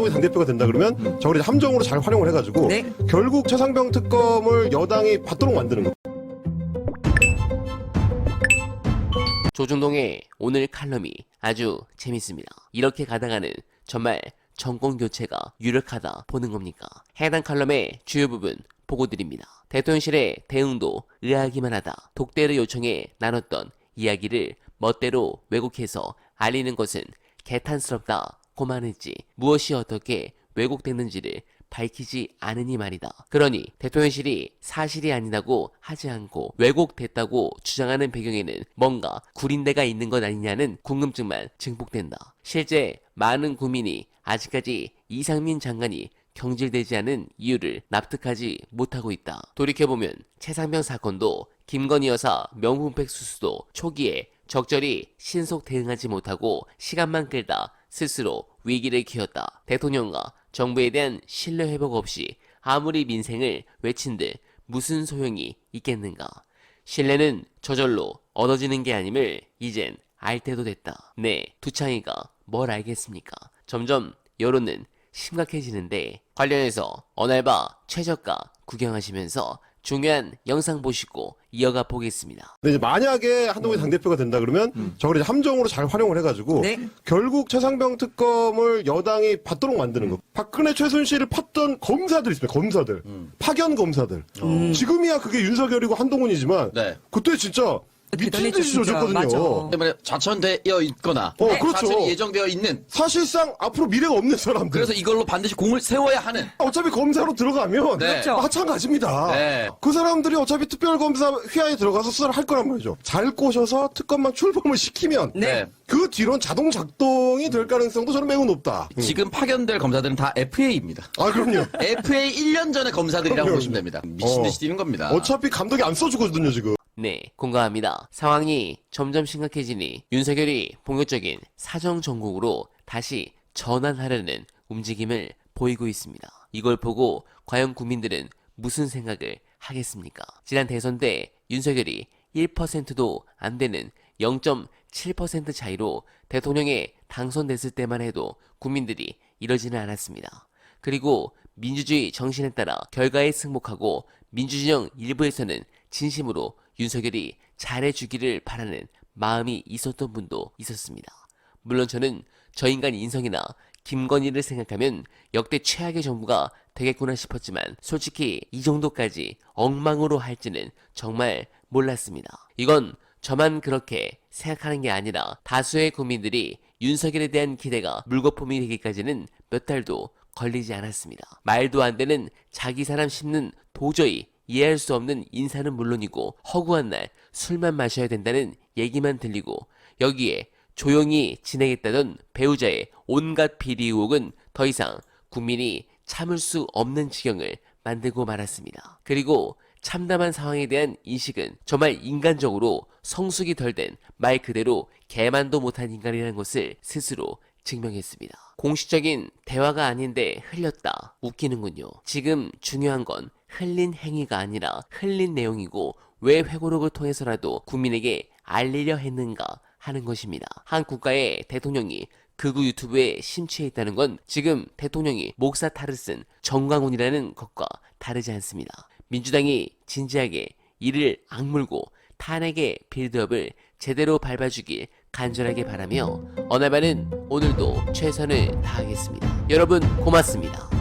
한동훈이 당대표가 된다 그러면 저걸 이제 함정으로 잘 활용을 해가지고 네. 결국 최상병 특검을 여당이 받도록 만드는 거. 조중동의 오늘 칼럼이 아주 재밌습니다. 이렇게 가다가는 정말 정권 교체가 유력하다 보는 겁니까? 해당 칼럼의 주요 부분 보고 드립니다. 대통령실의 대응도 의아하기만 하다. 독대를 요청해 나눴던 이야기를 멋대로 왜곡해서 알리는 것은 개탄스럽다 고만했지 무엇이 어떻게 왜곡됐는지를 밝히지 않으니 말이다. 그러니 대통령실이 사실이 아니라고 하지 않고 왜곡됐다고 주장하는 배경에는 뭔가 구린데가 있는 것 아니냐는 궁금증만 증폭된다. 실제 많은 국민이 아직까지 이상민 장관이 경질되지 않은 이유를 납득하지 못하고 있다. 돌이켜보면 최상병 사건도 김건희 여사 명품백 수수도 초기에 적절히 신속 대응하지 못하고 시간만 끌다 스스로 위기를 키웠다. 대통령과 정부에 대한 신뢰 회복 없이 아무리 민생을 외친들 무슨 소용이 있겠는가. 신뢰는 저절로 얻어지는 게 아님을 이젠 알 때도 됐다. 네, 두창이가 뭘 알겠습니까? 점점 여론은 심각해지는데 관련해서 어날바 최저가 구경하시면서 중요한 영상 보시고 이어가 보겠습니다. 근데 이제 만약에 한동훈이 당대표가 된다 그러면 저걸 이제 함정으로 잘 활용을 해가지고 네. 결국 최상병 특검을 여당이 받도록 만드는 거. 박근혜 최순실을 팠던 검사들 있습니다. 검사들. 파견 검사들. 지금이야 그게 윤석열이고 한동훈이지만 네. 그때 진짜 미친 대단했죠, 듯이 진짜. 조졌거든요. 맞아. 때문에 좌천되어 있거나 그렇죠. 좌천이 예정되어 있는, 사실상 앞으로 미래가 없는 사람들. 그래서 이걸로 반드시 공을 세워야 하는. 어차피 검사로 들어가면 네. 그렇죠. 마찬가지입니다. 네. 그 사람들이 어차피 특별검사 휘하에 들어가서 수사를 할 거란 말이죠. 잘 꼬셔서 특검만 출범을 시키면 네. 그 뒤론 자동 작동이 될 가능성도 저는 매우 높다. 지금 파견될 검사들은 다 FA입니다. 아 그럼요. FA 1년 전의 검사들이라고 그럼요. 보시면 됩니다. 미친 듯이 뛰는 겁니다. 어차피 감독이 안 써주거든요 지금. 네, 공감합니다. 상황이 점점 심각해지니 윤석열이 본격적인 사정 정국으로 다시 전환하려는 움직임을 보이고 있습니다. 이걸 보고 과연 국민들은 무슨 생각을 하겠습니까? 지난 대선 때 윤석열이 1%도 안 되는 0.7% 차이로 대통령에 당선됐을 때만 해도 국민들이 이러지는 않았습니다. 그리고 민주주의 정신에 따라 결과에 승복하고 민주진영 일부에서는 진심으로 윤석열이 잘해주기를 바라는 마음이 있었던 분도 있었습니다. 물론 저는 저 인간 인성이나 김건희를 생각하면 역대 최악의 정부가 되겠구나 싶었지만 솔직히 이 정도까지 엉망으로 할지는 정말 몰랐습니다. 이건 저만 그렇게 생각하는 게 아니라 다수의 국민들이 윤석열에 대한 기대가 물거품이 되기까지는 몇 달도 걸리지 않았습니다. 말도 안 되는 자기 사람 심는 도저히 이해할 수 없는 인사는 물론이고 허구한 날 술만 마셔야 된다는 얘기만 들리고 여기에 조용히 지내겠다던 배우자의 온갖 비리 의혹은 더 이상 국민이 참을 수 없는 지경을 만들고 말았습니다. 그리고 참담한 상황에 대한 인식은 정말 인간적으로 성숙이 덜 된 말 그대로 개만도 못한 인간이라는 것을 스스로 증명했습니다. 공식적인 대화가 아닌데 흘렸다. 웃기는군요. 지금 중요한 건 흘린 행위가 아니라 흘린 내용이고 왜 회고록을 통해서라도 국민에게 알리려 했는가 하는 것입니다. 한 국가의 대통령이 극우 유튜브에 심취해 있다는 건 지금 대통령이 목사 탈을 쓴 정광훈이라는 것과 다르지 않습니다. 민주당이 진지하게 이를 악물고 탄핵의 빌드업을 제대로 밟아주길 간절하게 바라며 어날바는 오늘도 최선을 다하겠습니다. 여러분 고맙습니다.